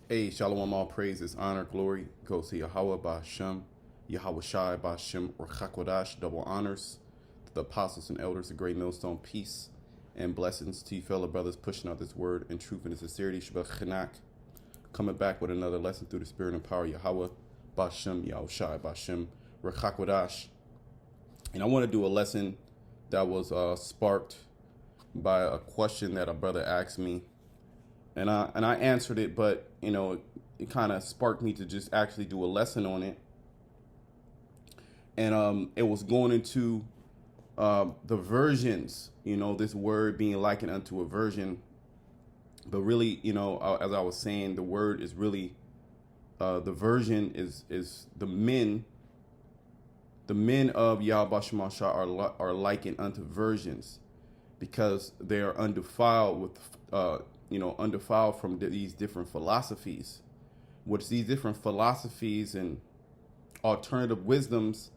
Hey, Shalom, all praises, honor, glory goes to Yahweh Ba'Shem, Yahweh Shai Ba'Shem, or Chakwadash, double honors to the apostles and elders of Great Millstone, peace and blessings to you fellow brothers pushing out this word in truth and in sincerity. Shabbat Chanak, coming back with another lesson through the spirit and power of Yahweh Ba'Shem, Yahweh Shai Ba'Shem, or Chakwadash. And I want to do a lesson that was sparked by a question that a brother asked me, and I answered it, but it kind of sparked me to just actually do a lesson on it, and it was going into the versions, this word being likened unto a virgin, but really, as I was saying, the word is really the virgin is the men. The men of Yahweh Shemashah are likened unto virgins because they are undefiled with undefiled from these different philosophies, which these different philosophies and alternative wisdoms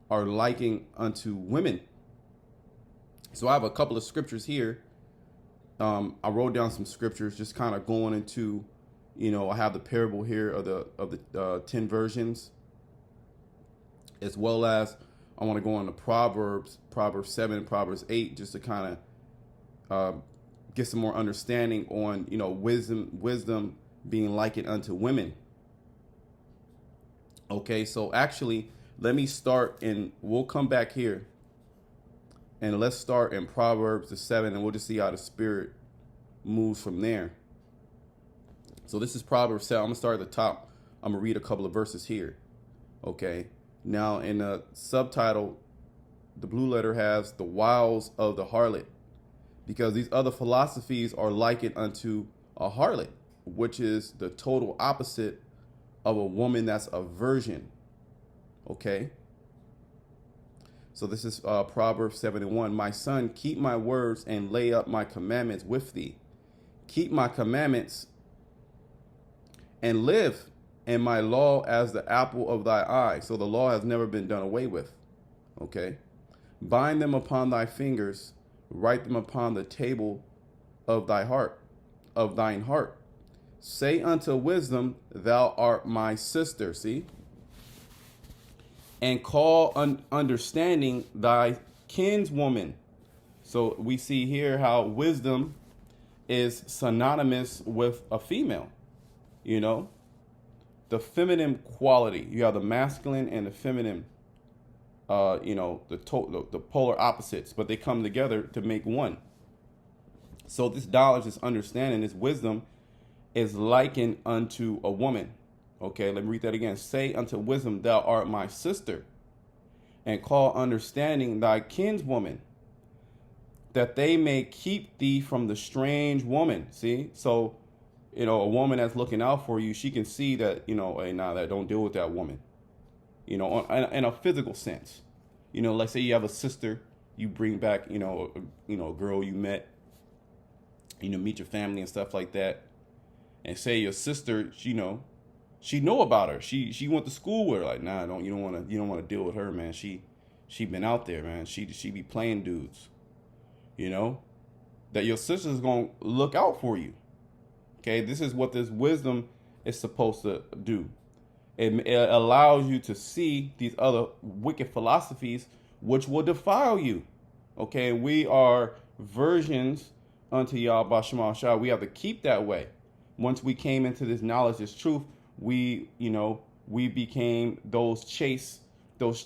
are likened unto women. So I have a couple of scriptures here. I wrote down some scriptures, just kind of going into, I have the parable here of the 10 virgins, as well as I want to go on to Proverbs 7, Proverbs 8, just to kind of get some more understanding on, wisdom being likened unto women. Okay, so actually, let me start, and we'll come back here, and let's start in Proverbs the 7, and we'll just see how the spirit moves from there. So this is Proverbs 7. I'm going to start at the top. I'm going to read a couple of verses here. Okay, now in the subtitle, the blue letter has the wiles of the harlot, because these other philosophies are likened unto a harlot, which is the total opposite of a woman that's a virgin. Okay? So this is Proverbs 7:1. My son, keep my words and lay up my commandments with thee. Keep my commandments and live, and my law as the apple of thy eye. So the law has never been done away with. Okay? Bind them upon thy fingers, write them upon the table of thine heart. Say unto wisdom, thou art my sister. See? And call understanding thy kinswoman. So we see here how wisdom is synonymous with a female. The feminine quality. You have the masculine and the feminine. The polar opposites, but they come together to make one. So this knowledge, this understanding, this wisdom is likened unto a woman. Okay, let me read that again. Say unto wisdom, thou art my sister, and call understanding thy kinswoman, that they may keep thee from the strange woman. See? So, a woman that's looking out for you, she can see that, hey, that don't deal with that woman. In a physical sense. Let's say you have a sister, you bring back, a girl you met, meet your family and stuff like that. And say your sister, she know about her. She went to school with her. Like, you don't want to deal with her, man. She been out there, man. She be playing dudes. That your sister's going to look out for you. Okay? This is what this wisdom is supposed to do. It allows you to see these other wicked philosophies which will defile you. Okay, we are virgins unto Yahweh Shema Shah. We have to keep that way. Once we came into this knowledge, this truth, we became those chaste men,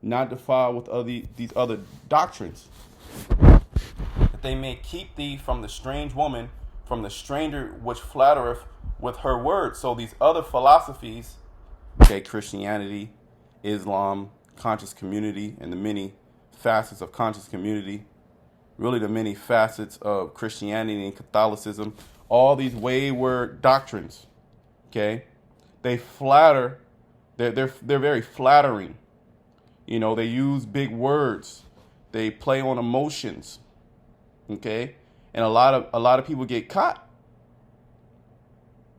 not defiled with these other doctrines. That they may keep thee from the strange woman, from the stranger which flattereth with her words. So these other philosophies, okay, Christianity, Islam, conscious community, and the many facets of conscious community, really the many facets of Christianity and Catholicism, all these wayward doctrines, okay, they flatter, they're very flattering. They use big words, they play on emotions, okay. And a lot of people get caught.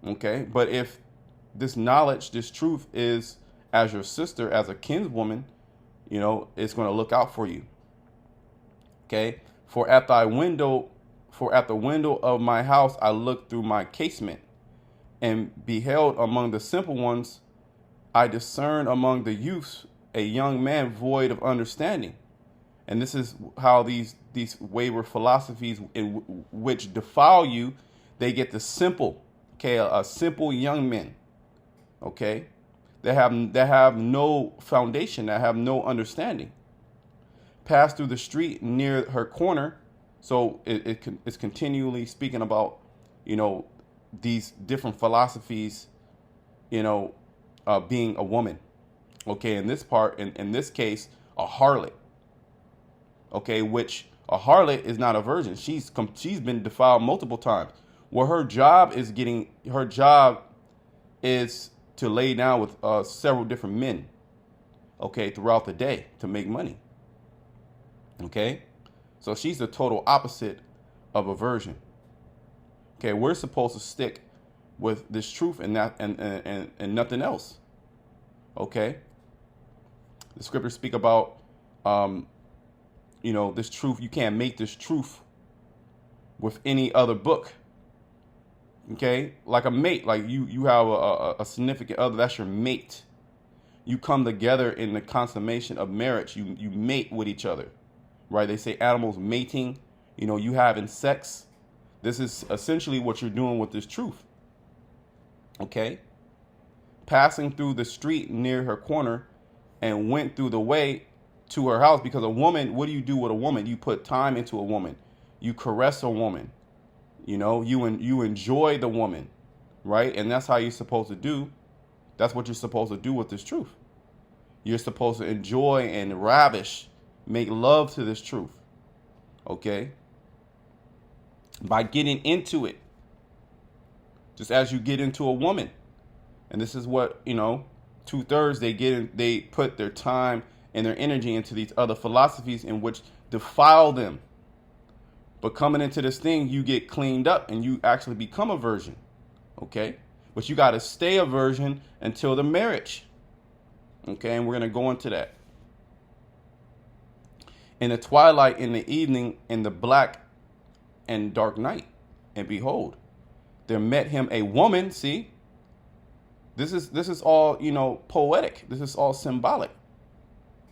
Okay, but if this knowledge, this truth is as your sister, as a kinswoman, it's going to look out for you. Okay, for at thy window For at the window of my house I looked through my casement, and beheld among the simple ones, I discerned among the youths a young man void of understanding. And this is how these wayward philosophies in which defile you, they get the simple, okay, a simple young men, okay, that have no foundation, that have no understanding. Pass through the street near her corner. So it's continually speaking about, these different philosophies, being a woman. Okay, in this part, in this case, a harlot. Okay, which a harlot is not a virgin. She's been defiled multiple times. Well, her job is to lay down with several different men. Okay, throughout the day to make money. Okay, so she's the total opposite of a virgin. Okay, we're supposed to stick with this truth and that and nothing else. Okay, the scriptures speak about this truth. You can't make this truth with any other book. Okay, like a mate, like you have a significant other, that's your mate. You come together in the consummation of marriage. You mate with each other, right? They say animals mating, you having sex. This is essentially what you're doing with this truth. Okay, passing through the street near her corner, and went through the way to her house. Because a woman, what do you do with a woman? You put time into a woman. You caress a woman. You enjoy the woman, right? And that's how you're supposed to do. That's what you're supposed to do with this truth. You're supposed to enjoy and ravish, make love to this truth. Okay? By getting into it. Just as you get into a woman. And this is what, 2/3 they put their time and their energy into these other philosophies in which defile them. But coming into this thing, you get cleaned up and you actually become a virgin. Okay? But you got to stay a virgin until the marriage. Okay? And we're going to go into that. In the twilight, in the evening, in the black and dark night. And behold, there met him a woman. See? This is all, poetic. This is all symbolic.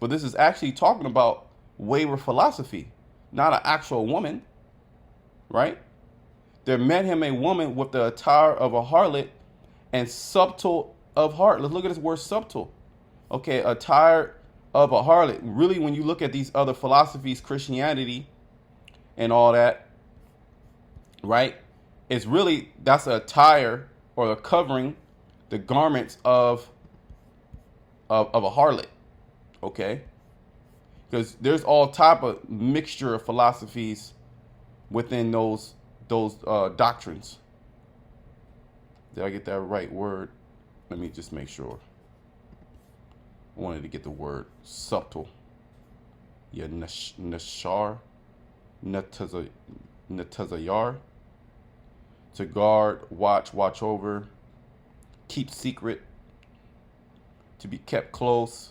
But this is actually talking about wayward philosophy, not an actual woman. Right? There met him a woman with the attire of a harlot and subtle of heart. Let's look at this word subtle. Okay, attire of a harlot. Really, when you look at these other philosophies, Christianity and all that, right? It's really, that's a attire or a covering, the garments of a harlot. Okay? Because there's all type of mixture of philosophies within those doctrines. Did I get that right word? Let me just make sure. I wanted to get the word subtle. Yeah, nashar, natazayar. To guard, watch over, keep secret, to be kept close.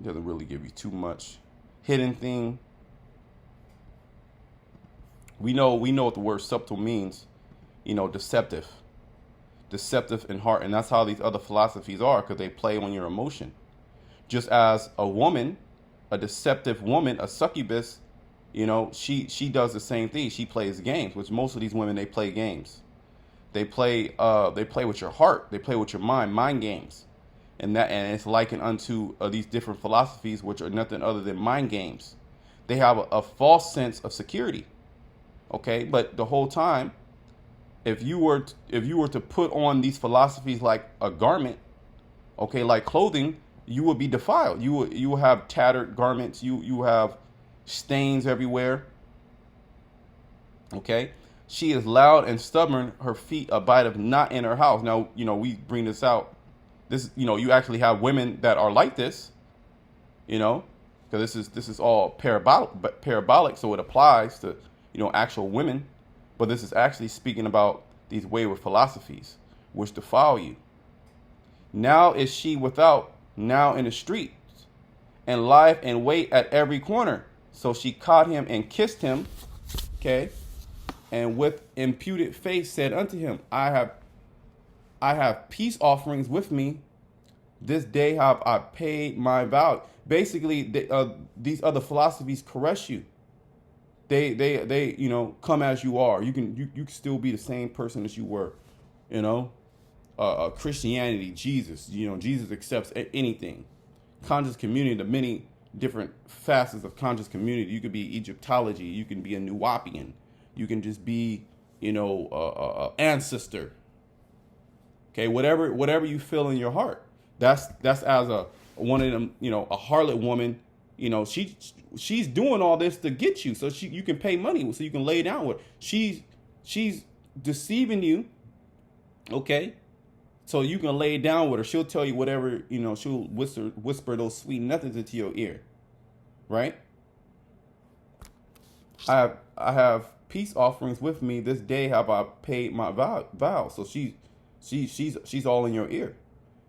Doesn't really give you too much. Hidden thing. We know what the word subtle means. Deceptive in heart. And that's how these other philosophies are, because they play on your emotion. Just as a woman, a deceptive woman, a succubus, she does the same thing. She plays games, which most of these women, they play games. They play with your heart. They play with your mind games. And it's likened unto these different philosophies, which are nothing other than mind games. They have a false sense of security. Okay, but the whole time, if you were to put on these philosophies like a garment, okay, like clothing, you would be defiled. You will have tattered garments. You have stains everywhere. Okay, she is loud and stubborn. Her feet abideth not in her house. Now, we bring this out. This, you actually have women that are like this, because this is all parabolic, so it applies to, actual women. But this is actually speaking about these wayward philosophies, which defile you. Now is she without, now in the streets, and lieth in wait at every corner. So she caught him and kissed him, okay, and with imputed face said unto him, I have peace offerings with me. This day have I paid my vow. Basically, these other philosophies caress you. They come as you are. You can still be the same person as you were, you know. Christianity, Jesus, Jesus accepts anything. Conscious community, the many different facets of conscious community. You could be Egyptology. You can be a Nuwapian. You can just be, ancestor. Okay, whatever you feel in your heart. That's as one of them, a harlot woman. She's doing all this to get you, so you can pay money, so you can lay down with her. She's deceiving you, okay? So you can lay down with her. She'll tell you whatever, she'll whisper those sweet nothings into your ear, right? I have peace offerings with me. This day have I paid my vow. So she's all in your ear.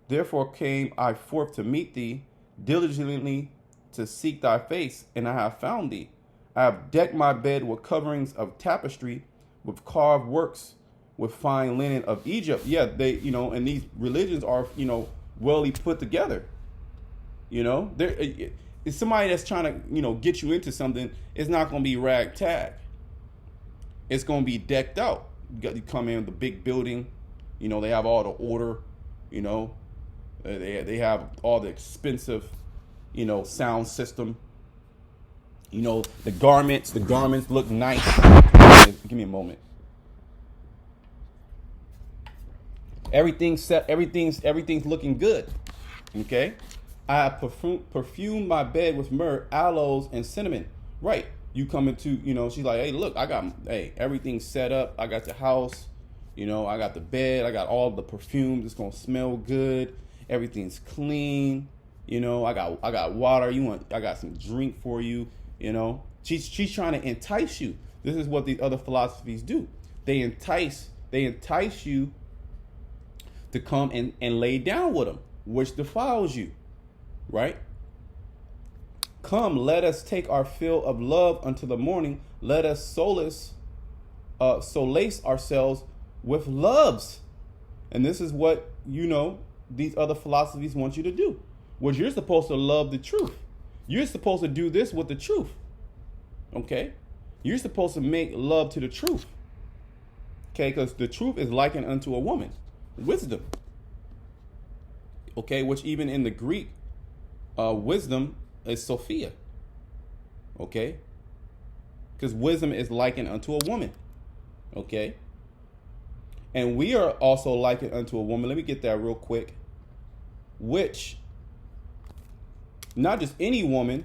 Therefore came I forth to meet thee, diligently to seek thy face, and I have found thee. I have decked my bed with coverings of tapestry, with carved works, with fine linen of Egypt. Yeah, they, and these religions are, well put together. It's somebody that's trying to, get you into something. It's not going to be ragtag. It's going to be decked out. You come in with the big building, they have all the order, they have all the expensive, sound system. The garments look nice. Give me a moment. Everything's set. Everything's looking good. Okay. I have perfumed my bed with myrrh, aloes, and cinnamon. Right. You come into, she's like, hey, look, everything's set up. I got the house. I got the bed. I got all the perfume. It's gonna smell good. Everything's clean. I got water. I got some drink for you. She's trying to entice you. This is what these other philosophies do. They entice you to come and lay down with them, which defiles you, right? Come, let us take our fill of love unto the morning. Let us solace ourselves with loves. And this is what, these other philosophies want you to do. Well, you're supposed to love the truth. You're supposed to do this with the truth. Okay? You're supposed to make love to the truth. Okay? Because the truth is likened unto a woman. Wisdom. Okay? Which even in the Greek, wisdom is Sophia. Okay? Because wisdom is likened unto a woman. Okay? And we are also likened unto a woman. Let me get that real quick. Which, not just any woman,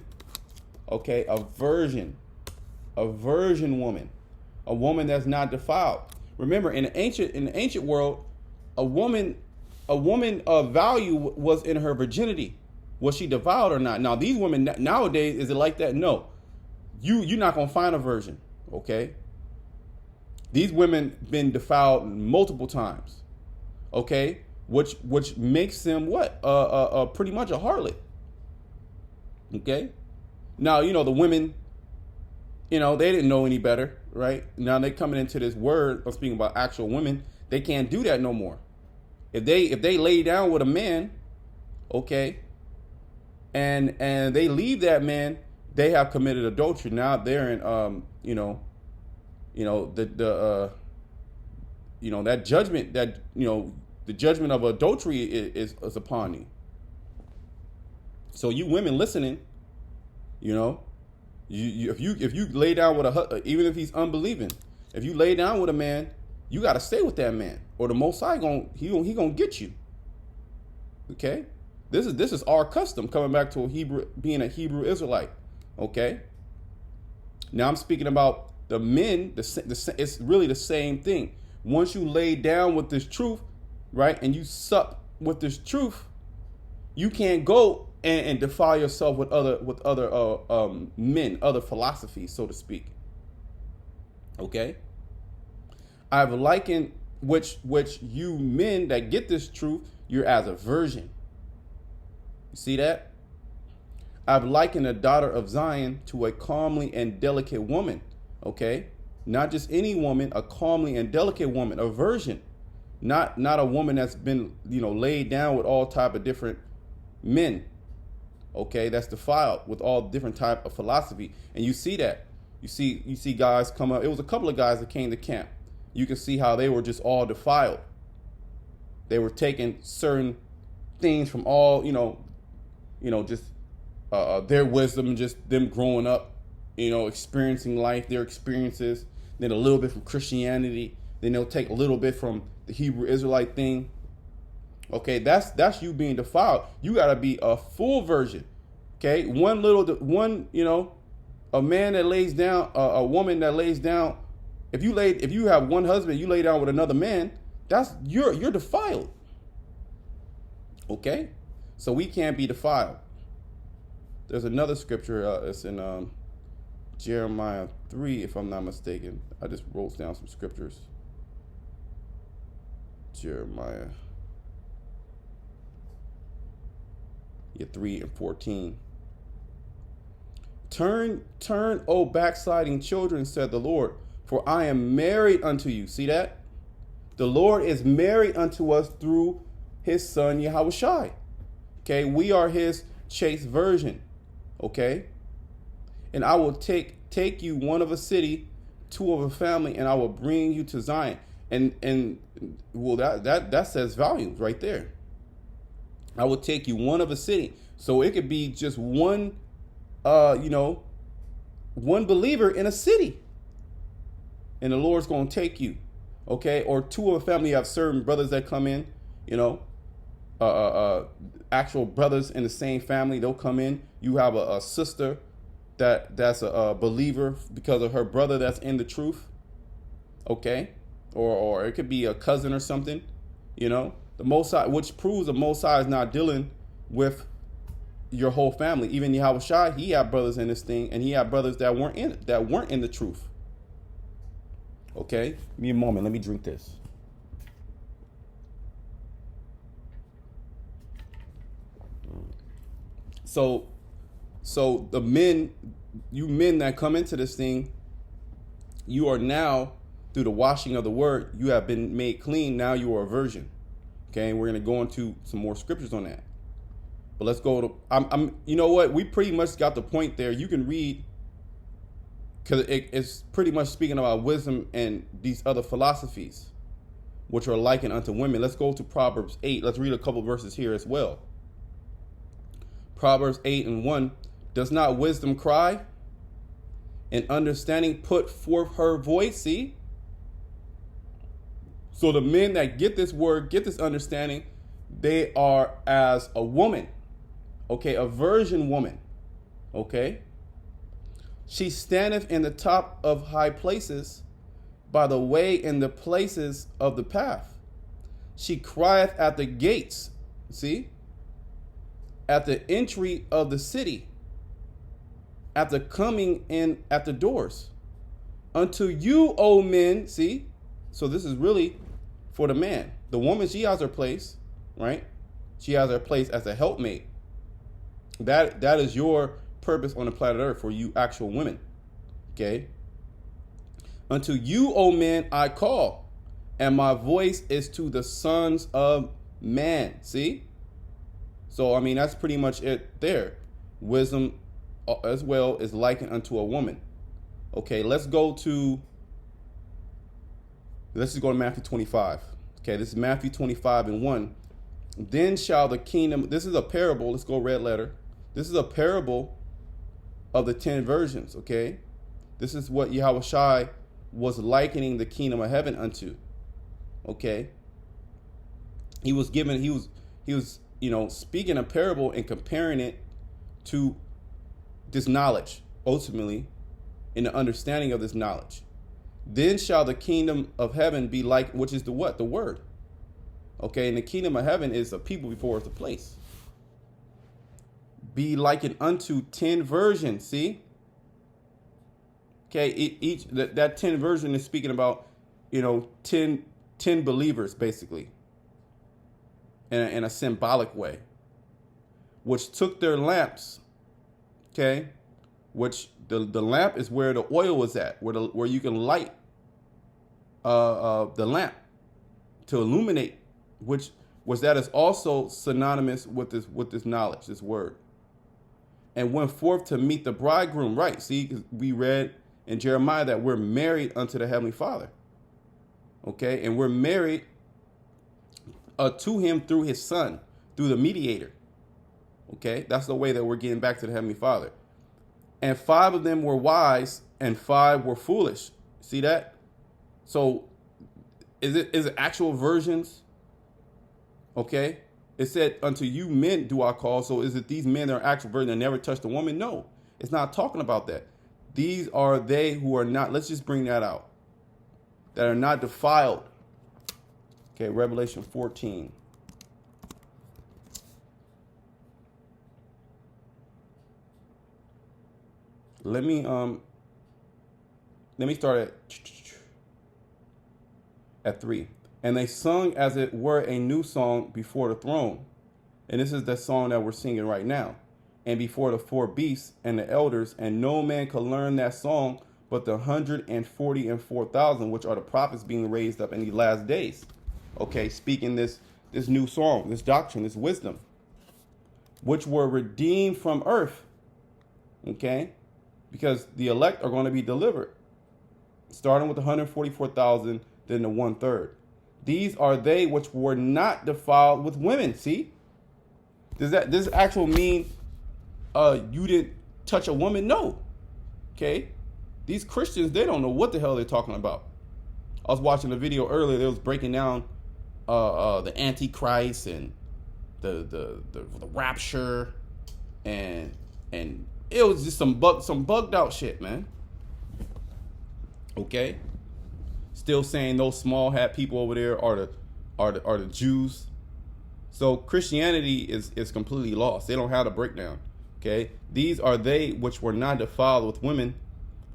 okay, a virgin woman, a woman that's not defiled. Remember, in the ancient world, a woman of value was in her virginity. Was she defiled or not? Now, these women nowadays, is it like that? No. You're not gonna find a virgin, okay? These women been defiled multiple times, okay? Which makes them what? Pretty much a harlot. Okay? Now, the women, they didn't know any better, right? Now they coming into this word of speaking about actual women, they can't do that no more. If they lay down with a man, okay, and they leave that man, they have committed adultery. Now they're in that judgment, that the judgment of adultery is upon you. So you women listening, if you lay down with even if he's unbelieving, if you lay down with a man, you got to stay with that man, or the Most High gonna get you. Okay, this is our custom, coming back to being a Hebrew Israelite. Okay, now I'm speaking about the men. It's really the same thing. Once you lay down with this truth, right, and you sup with this truth, you can't go and defile yourself with other men, other philosophies, so to speak. Okay, I've likened which you men that get this truth, you're as a virgin. You see that? I've likened the daughter of Zion to a calmly and delicate woman. Okay, not just any woman, a calmly and delicate woman, a virgin, not a woman that's been laid down with all type of different men. Okay, that's defiled with all different type of philosophy, and you see that. You see guys come up. It was a couple of guys that came to camp. You can see how they were just all defiled. They were taking certain things from all just their wisdom, just them growing up, experiencing life, their experiences. Then a little bit from Christianity. Then they'll take a little bit from the Hebrew Israelite thing. Okay, that's you being defiled. You got to be a full virgin. Okay, a man that lays down, a woman that lays down. If you have one husband, you lay down with another man. You're defiled. Okay, so we can't be defiled. There's another scripture. It's in Jeremiah 3, if I'm not mistaken. I just wrote down some scriptures. Jeremiah 3 and 14. Turn, O backsliding children, said the Lord, for I am married unto you. See that? The Lord is married unto us through his son, Yahushai. Okay, we are his chaste virgin. Okay? And I will take you one of a city, two of a family, and I will bring you to Zion. And well, that says volumes right there. I will take you one of a city. So it could be just one believer in a city. And the Lord's going to take you. Okay? Or two of a family. You have certain brothers that come in, actual brothers in the same family. They'll come in. You have a sister that's a believer because of her brother that's in the truth. Okay? Or it could be a cousin or something, the Most High, which proves the Most High is not dealing with your whole family. Even Yahushua, he had brothers in this thing, and he had brothers that weren't in the truth. Okay, give me a moment. Let me drink this. So the men that come into this thing, you are now, through the washing of the word, you have been made clean. Now you are a virgin. Okay, and we're going to go into some more scriptures on that. But let's go to, you know what? We pretty much got the point there. You can read, because it's pretty much speaking about wisdom and these other philosophies, which are likened unto women. Let's go to Proverbs 8. Let's read a couple verses here as well. Proverbs 8 and 1. Does not wisdom cry, and understanding put forth her voice? See? So the men that get this word, get this understanding, they are as a woman. Okay, a virgin woman. Okay? She standeth in the top of high places, by the way in the places of the path. She crieth at the gates. See? At the entry of the city. At the coming in at the doors. Unto you, O men. See? So this is really for the man. The woman, she has her place, right? She has her place as a helpmate. That is your purpose on the planet Earth, for you actual women. Okay? Unto you, O men, I call, and my voice is to the sons of man. See? So, I mean, that's pretty much it there. Wisdom as well is likened unto a woman. Okay, let's just go to Matthew 25. Okay, this is Matthew 25 and 1. Then shall the kingdom, this is a parable. Let's go red letter. This is a parable of the 10 virgins, okay? This is what Yahushua was likening the kingdom of heaven unto, okay? He was speaking a parable and comparing it to this knowledge, ultimately, in the understanding of this knowledge. Then shall the kingdom of heaven be like, which is the what? The word. Okay, and the kingdom of heaven is a people before it's a place. Be likened unto 10 virgins, see? Okay, that 10 virgin is speaking about, 10 believers, basically. In a symbolic way. Which took their lamps okay, which the lamp is where the oil is at, where you can light the lamp to illuminate, which was that is also synonymous with this knowledge, this word. And went forth to meet the bridegroom. Right. See, 'cause we read in Jeremiah that we're married unto the Heavenly Father. Okay. And we're married to him through his son, through the mediator. Okay. That's the way that we're getting back to the Heavenly Father. And 5 of them were wise and 5 were foolish. See that? So is it actual virgins? Okay. It said, unto you men do I call. So is it these men that are actual virgins that never touched a woman? No, it's not talking about that. These are they who are not, let's just bring that out, that are not defiled. Okay, Revelation 14. Let me start at 3. And they sung as it were a new song before the throne. And this is the song that we're singing right now. And before the 4 beasts and the elders, and no man could learn that song but the 144,000, which are the prophets being raised up in the last days. Okay, speaking this new song, this doctrine, this wisdom, which were redeemed from earth. Okay, because the elect are going to be delivered, starting with the 144,000, then the 1/3. These are they which were not defiled with women. See, does this actual mean you didn't touch a woman? No. Okay, these Christians, they don't know what the hell they're talking about. I was watching a video earlier. They was breaking down the Antichrist and the rapture, and it was just some bugged out shit, man. Okay. Still saying those small hat people over there are the Jews. So Christianity is completely lost. They don't have a breakdown. Okay, these are they which were not defiled with women,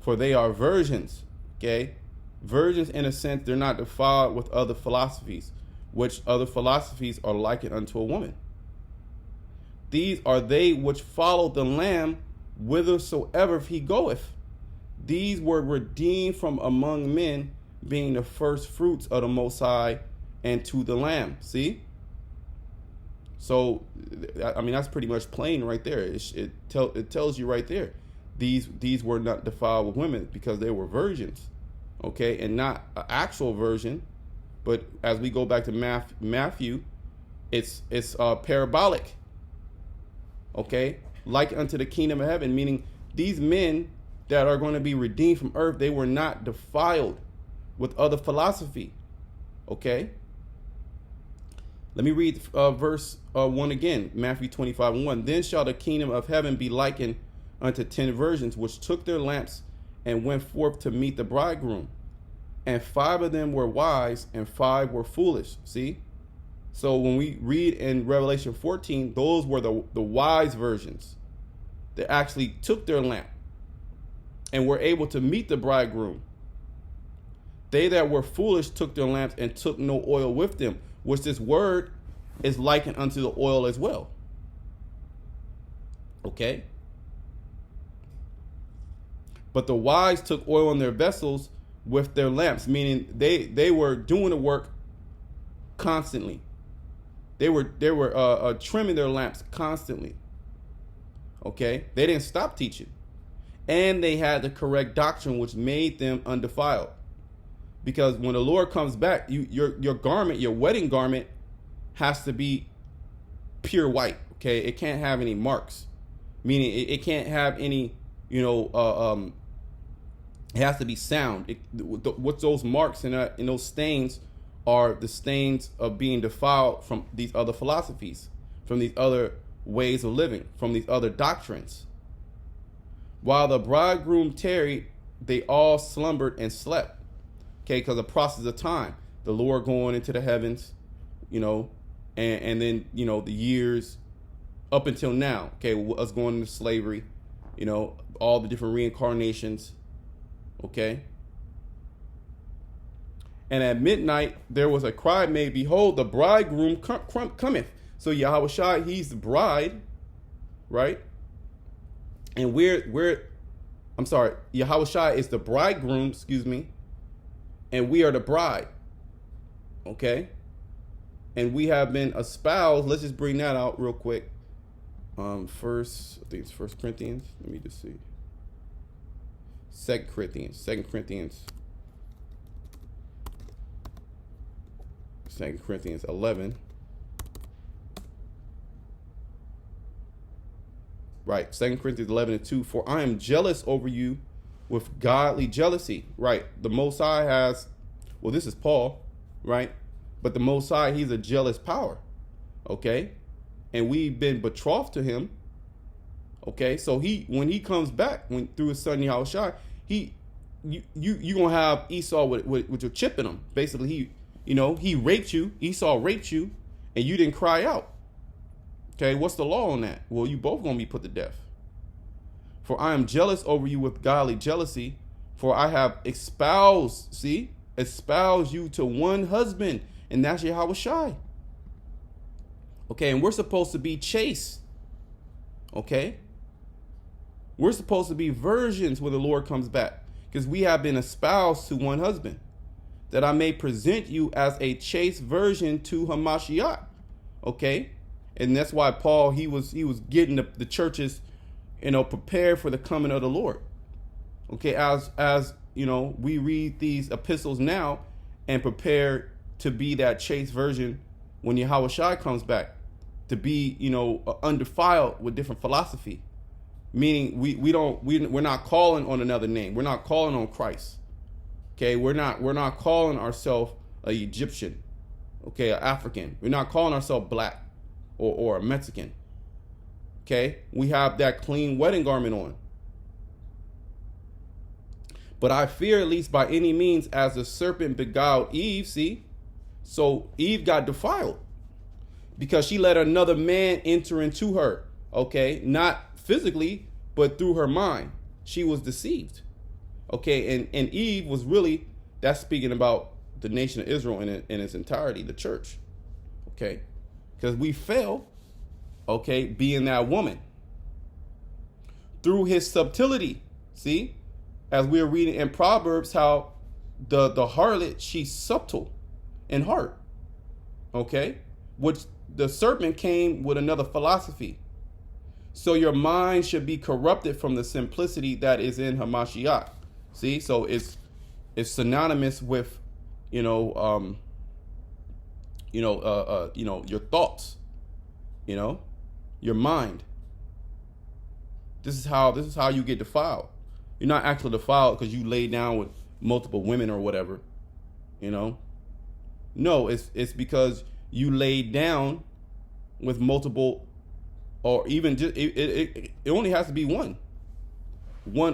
for they are virgins. Okay, virgins in a sense, they're not defiled with other philosophies, which other philosophies are likened unto a woman. These are they which follow the Lamb whithersoever he goeth. These were redeemed from among men, being the first fruits of the Most High, and to the Lamb. See? So, I mean, that's pretty much plain right there. It tells you right there. These were not defiled with women because they were virgins. Okay? And not an actual virgin, but as we go back to Matthew, it's parabolic. Okay? Like unto the kingdom of heaven, meaning these men that are going to be redeemed from earth, they were not defiled with other philosophy. Okay? Let me read verse 1 again. Matthew 25:1. Then shall the kingdom of heaven be likened unto 10 virgins, which took their lamps and went forth to meet the bridegroom. And 5 of them were wise, and 5 were foolish. See? So when we read in Revelation 14, those were the wise virgins that actually took their lamp and were able to meet the bridegroom. They that were foolish took their lamps and took no oil with them, which this word is likened unto the oil as well. Okay? But the wise took oil in their vessels with their lamps, meaning they were doing the work constantly. They were trimming their lamps constantly. Okay? They didn't stop teaching. And they had the correct doctrine, which made them undefiled. Because when the Lord comes back, your garment, your wedding garment, has to be pure white. Okay, it can't have any marks, meaning it can't have any, it has to be sound. What those marks and those stains are the stains of being defiled from these other philosophies, from these other ways of living, from these other doctrines. While the bridegroom tarried, they all slumbered and slept. Okay, because the process of time, the Lord going into the heavens, and then, the years up until now, okay, us going into slavery, all the different reincarnations, okay. And at midnight, there was a cry made, behold, the bridegroom cometh. So Yahushua, he's the bride, right? And I'm sorry, Yahushua is the bridegroom, excuse me, and we are the bride. Okay? And we have been espoused. Let's just bring that out real quick. First, I think it's 1 Corinthians. Let me just see. 2 Corinthians. 2 Corinthians 11. Right, 2 Corinthians 11:2. For I am jealous over you with godly jealousy. Right, the Most High has, well, this is Paul, right? But the Most High, he's a jealous power, okay? And we've been betrothed to him, okay? So when he comes back, through his son Yahushua, you gonna have Esau with your chip in him. Basically, he raped you. Esau raped you, and you didn't cry out. Okay, what's the law on that? Well, you both gonna be put to death. For I am jealous over you with godly jealousy, for I have espoused you to one husband, and that's Yahushua. Okay, and we're supposed to be chaste. Okay? We're supposed to be virgins when the Lord comes back, because we have been espoused to one husband, that I may present you as a chaste virgin to Hamashiach. Okay? And that's why Paul, he was getting the churches, prepared for the coming of the Lord. Okay, as we read these epistles now and prepare to be that chaste virgin when Yahushua comes back, to be, undefiled with different philosophy. Meaning we're not calling on another name. We're not calling on Christ. Okay, we're not calling ourselves an Egyptian, okay, an African. We're not calling ourselves black or a Mexican. Okay, we have that clean wedding garment on. But I fear, at least by any means, as the serpent beguiled Eve. See, so Eve got defiled because she let another man enter into her. Okay, not physically, but through her mind, she was deceived. Okay, and Eve was really, that's speaking about the nation of Israel in its entirety, the church. Okay, because we fell, okay, being that woman through his subtlety. See, as we're reading in Proverbs, how the harlot, she's subtle in heart. Okay, which the serpent came with another philosophy. So your mind should be corrupted from the simplicity that is in Hamashiach. See, so it's synonymous with, your thoughts, your mind. This is how you get defiled. You're not actually defiled because you lay down with multiple women or whatever, No, it's because you laid down with multiple, or even just it only has to be one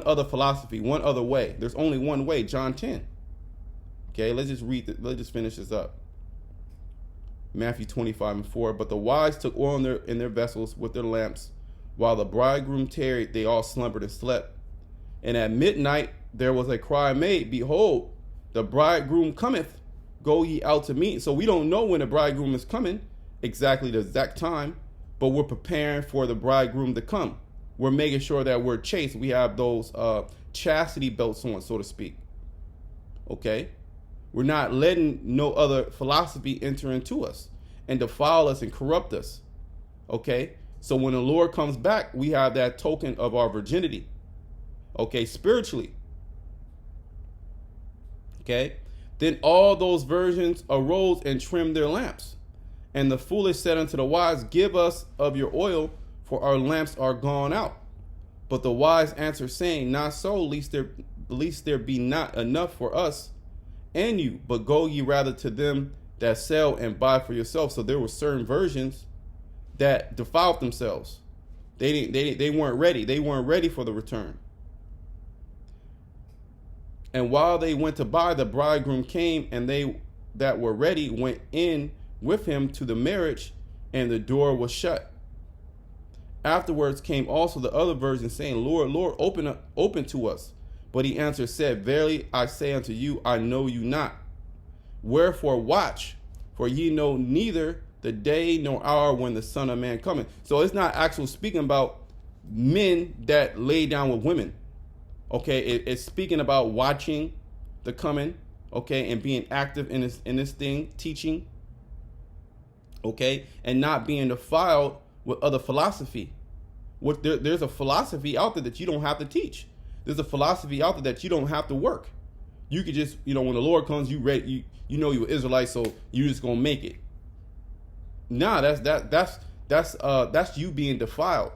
other philosophy, one other way. There's only one way. John 10. Okay, let's just finish this up. Matthew 25:4. But the wise took oil in their vessels with their lamps, while the bridegroom tarried. They all slumbered and slept. And at midnight there was a cry made, behold, the bridegroom cometh, go ye out to meet. So we don't know when the bridegroom is coming, exactly the exact time, but we're preparing for the bridegroom to come. We're making sure that we're chaste. We have those chastity belts on, so to speak. Okay? We're not letting no other philosophy enter into us and defile us and corrupt us. Okay? So when the Lord comes back, we have that token of our virginity. Okay, spiritually. Okay? Then all those virgins arose and trimmed their lamps. And the foolish said unto the wise, give us of your oil, for our lamps are gone out. But the wise answered, saying, not so, lest there be not enough for us and you, but go ye rather to them that sell and buy for yourself. So there were certain virgins that defiled themselves. They weren't ready. They weren't ready for the return. And while they went to buy, the bridegroom came, and they that were ready went in with him to the marriage, and the door was shut. Afterwards came also the other virgins, saying, Lord, Lord, open to us. But he answered, said, verily I say unto you, I know you not. Wherefore watch, for ye know neither the day nor hour when the Son of Man cometh. So it's not actually speaking about men that lay down with women. Okay, it's speaking about watching the coming, okay, and being active in this thing, teaching, okay, and not being defiled with other philosophy. There's a philosophy out there that you don't have to teach. There's a philosophy out there that you don't have to work. You could just, when the Lord comes, you know you're Israelite, so you just gonna make it. Nah, that's you being defiled.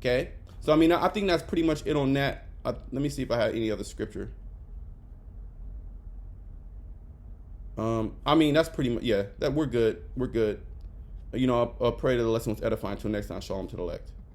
Okay, so I think that's pretty much it on that. Let me see if I had any other scripture. That's pretty much, that we're good. We're good. I'll pray that the lesson was edifying. Until next time, shalom to the elect.